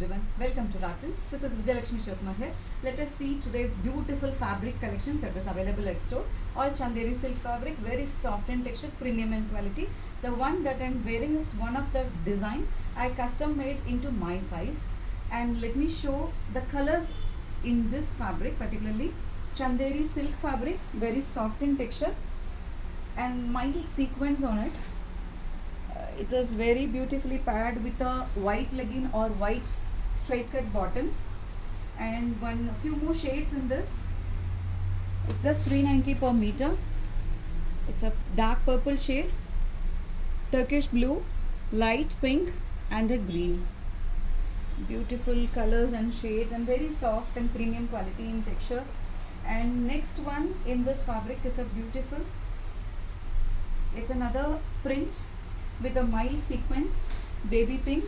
everyone, welcome to Rakins. This is Vijayalakshmi Shivkumar here. Let us see today beautiful fabric collection that is available at store. All Chanderi silk fabric, very soft in texture, premium in quality. The one that I am wearing is one of the design I custom made into my size. And let me show the colors in this fabric, particularly Chanderi silk fabric, very soft in texture and mild sequins on it. It is very beautifully paired with a white legging or white straight cut bottoms, and a few more shades in this. It's just 390 per meter. It's a dark purple shade, Turkish blue, light pink and a green. Beautiful colors and shades and very soft and premium quality in texture. And next one in this fabric is a beautiful, yet another print with a mild sequence, baby pink,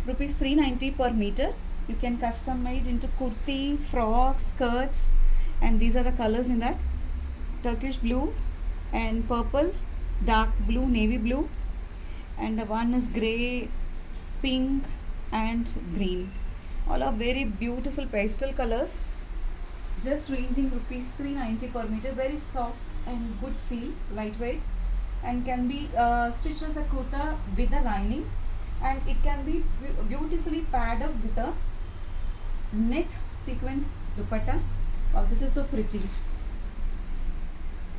rupees 390 per meter. You can custom made into kurti, frocks, skirts, and these are the colors in that: Turkish blue and purple, dark blue, navy blue, and the one is grey, pink and green. All are very beautiful pastel colors, just ranging rupees 390 per meter. Very soft and good feel, lightweight, and can be stitched as a kurta with a lining, and it can be beautifully paired up with a net sequence dupatta. Wow, this is so pretty.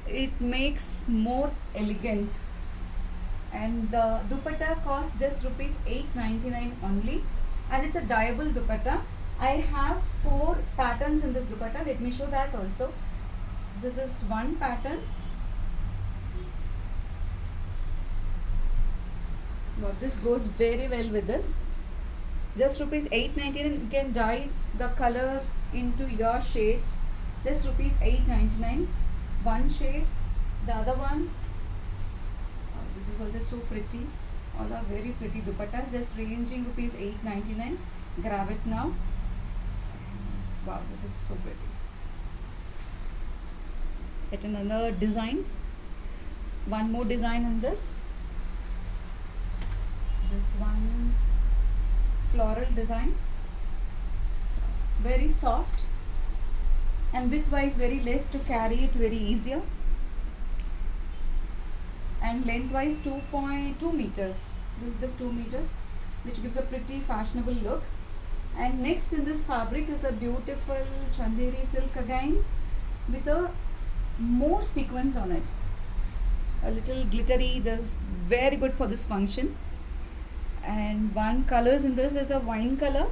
It makes more elegant, and the dupatta costs just rupees 899 only, and it's a dyeable dupatta. I have 4 patterns in this dupatta. Let me show that also. This is one pattern. Well, this goes very well with this. Just rupees 899. You can dye the color into your shades. Just rupees 899. One shade. The other one. Oh, this is also so pretty. All are very pretty dupattas. Just ranging rupees 899. Grab it now. Wow, this is so pretty. Yet another design. One more design in this. This one floral design, very soft and widthwise very less to carry it very easier, and lengthwise 2.2 meters. This is just 2 meters, which gives a pretty fashionable look. And next in this fabric is a beautiful Chanderi silk again with a more sequence on it, a little glittery, just very good for this function. And one colors in this is a wine color,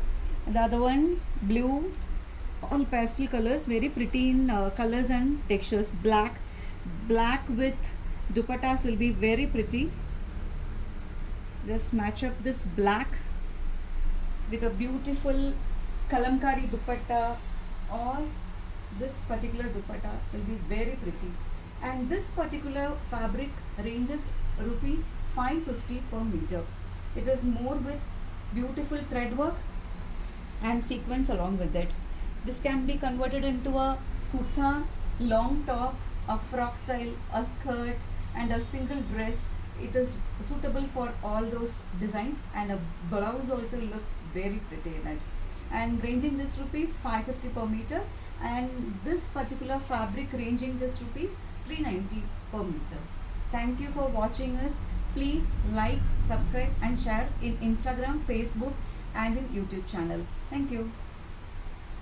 and the other one blue, all pastel colors, very pretty in colors and textures. Black with dupattas will be very pretty. Just match up this black with a beautiful kalamkari dupatta, or this particular dupatta will be very pretty. And this particular fabric ranges rupees 550 per meter. It is more with beautiful thread work and sequence along with it. This can be converted into a kurta, long top, a frock style, a skirt and a single dress. It is suitable for all those designs, and a blouse also looks very pretty in it. And ranging just rupees 550 per meter, and this particular fabric ranging just rupees 390 per meter. Thank you for watching us. Please like, subscribe and share in Instagram, Facebook and in YouTube channel. Thank you.